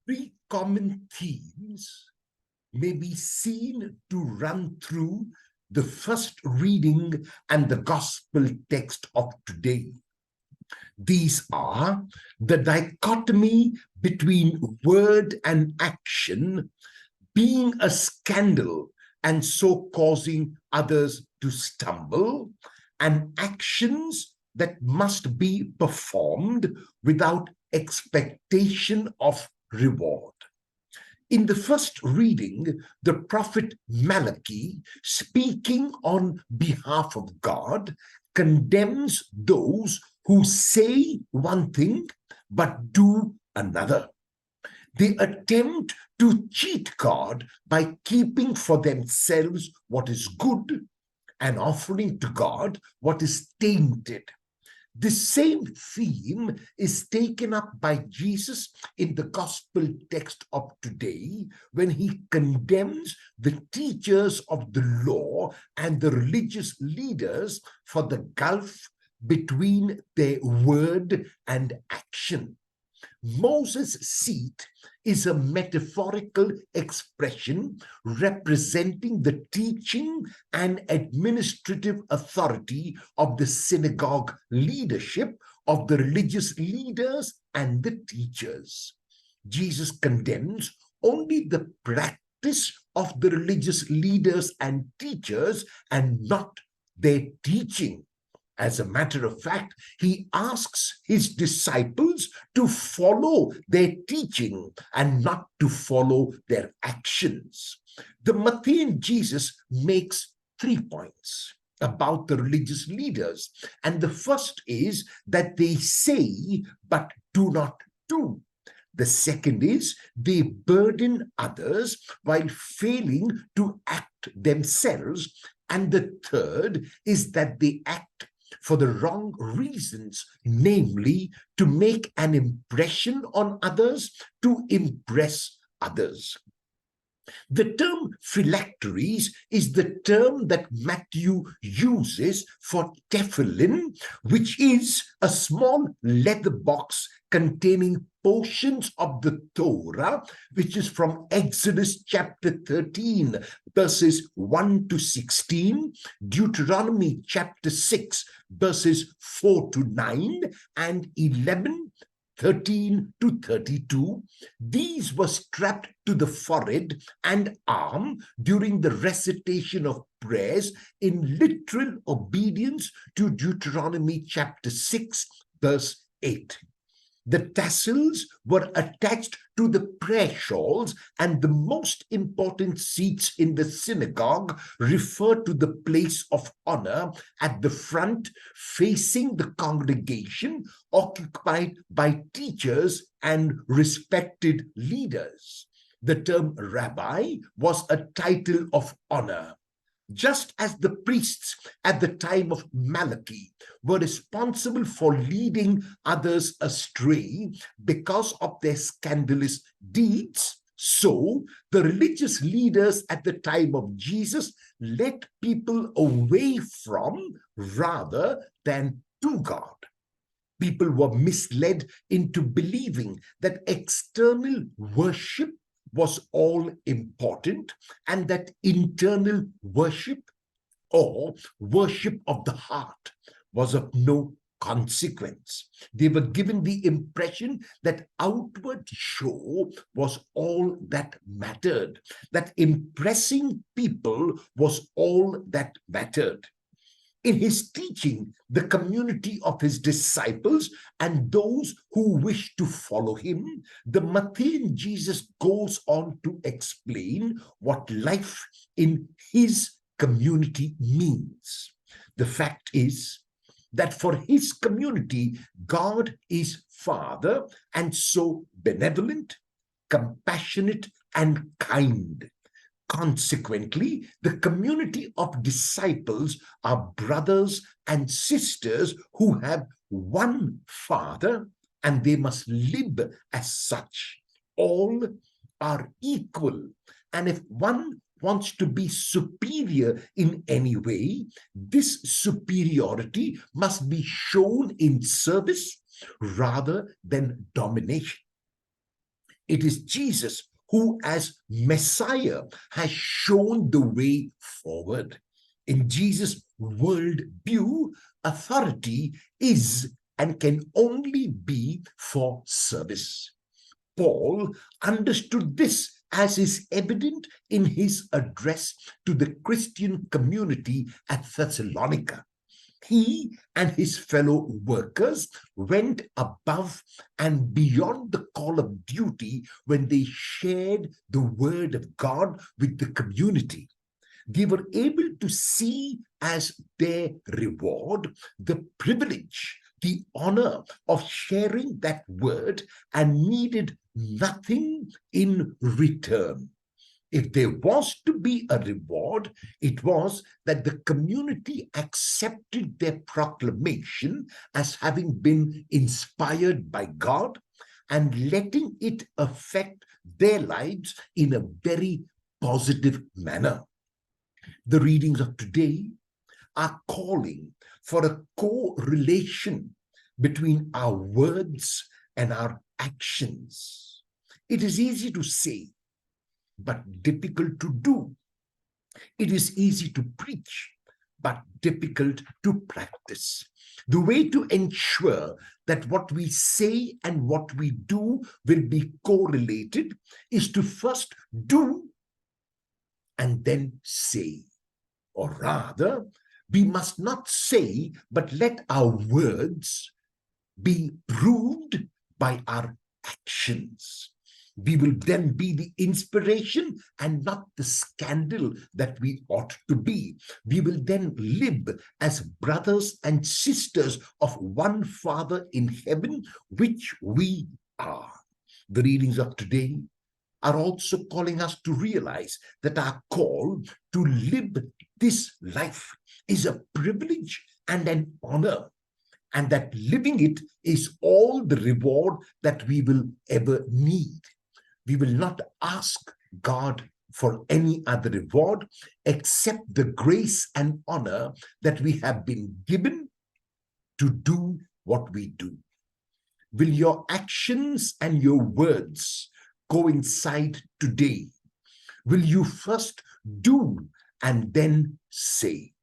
Three common themes may be seen to run through the first reading and the gospel text of today. These are the dichotomy between word and action being a scandal and so causing others to stumble, and actions that must be performed without expectation of reward. In the first reading, the prophet Malachi, speaking on behalf of God, condemns those who say one thing but do another. They attempt to cheat God by keeping for themselves what is good and offering to God what is tainted. This same theme is taken up by Jesus in the gospel text of today when he condemns the teachers of the law and the religious leaders for the gulf between their word and action. Moses' seat is a metaphorical expression representing the teaching and administrative authority of the synagogue leadership, of the religious leaders and the teachers. Jesus condemns only the practice of the religious leaders and teachers and not their teaching. As a matter of fact, he asks his disciples to follow their teaching and not to follow their actions. The Matthean Jesus makes 3 points about the religious leaders. And the first is that they say but do not do. The second is they burden others while failing to act themselves. And the third is that they act for the wrong reasons, namely to make an impression on others, to impress others. The term phylacteries is the term that Matthew uses for tefillin, which is a small leather box containing portions of the Torah, which is from Exodus chapter 13, verses 1 to 16, Deuteronomy chapter 6, verses 4 to 9, and 11, 13 to 32. These were strapped to the forehead and arm during the recitation of prayers in literal obedience to Deuteronomy chapter 6, verse 8. The tassels were attached to the prayer shawls, and the most important seats in the synagogue refer to the place of honor at the front facing the congregation, occupied by teachers and respected leaders. The term rabbi was a title of honor. Just as the priests at the time of Malachi were responsible for leading others astray because of their scandalous deeds, so the religious leaders at the time of Jesus led people away from rather than to God. People were misled into believing that external worship was all important and that internal worship or worship of the heart was of no consequence. They were given the impression that outward show was all that mattered, that impressing people was all that mattered. In his teaching, the community of his disciples and those who wish to follow him, the Matthean Jesus goes on to explain what life in his community means. The fact is that for his community, God is Father, and so benevolent, compassionate, and kind. Consequently, the community of disciples are brothers and sisters who have one Father, and they must live as such. All are equal. And if one wants to be superior in any way, this superiority must be shown in service rather than domination. It is Jesus who, as Messiah, has shown the way forward. In Jesus' worldview, authority is and can only be for service. Paul understood this, as is evident in his address to the Christian community at Thessalonica. He and his fellow workers went above and beyond the call of duty when they shared the word of God with the community. They were able to see as their reward the privilege, the honor of sharing that word, and needed nothing in return. If there was to be a reward, it was that the community accepted their proclamation as having been inspired by God and letting it affect their lives in a very positive manner. The readings of today are calling for a correlation between our words and our actions. It is easy to say, but difficult to do. It is easy to preach, but difficult to practice. The way to ensure that what we say and what we do will be correlated is to first do and then say. Or rather, we must not say, but let our words be proved by our actions. We will then be the inspiration and not the scandal that we ought to be. We will then live as brothers and sisters of one Father in heaven, which we are. The readings of today are also calling us to realize that our call to live this life is a privilege and an honor, and that living it is all the reward that we will ever need. We will not ask God for any other reward except the grace and honor that we have been given to do what we do. Will your actions and your words coincide today? Will you first do and then say?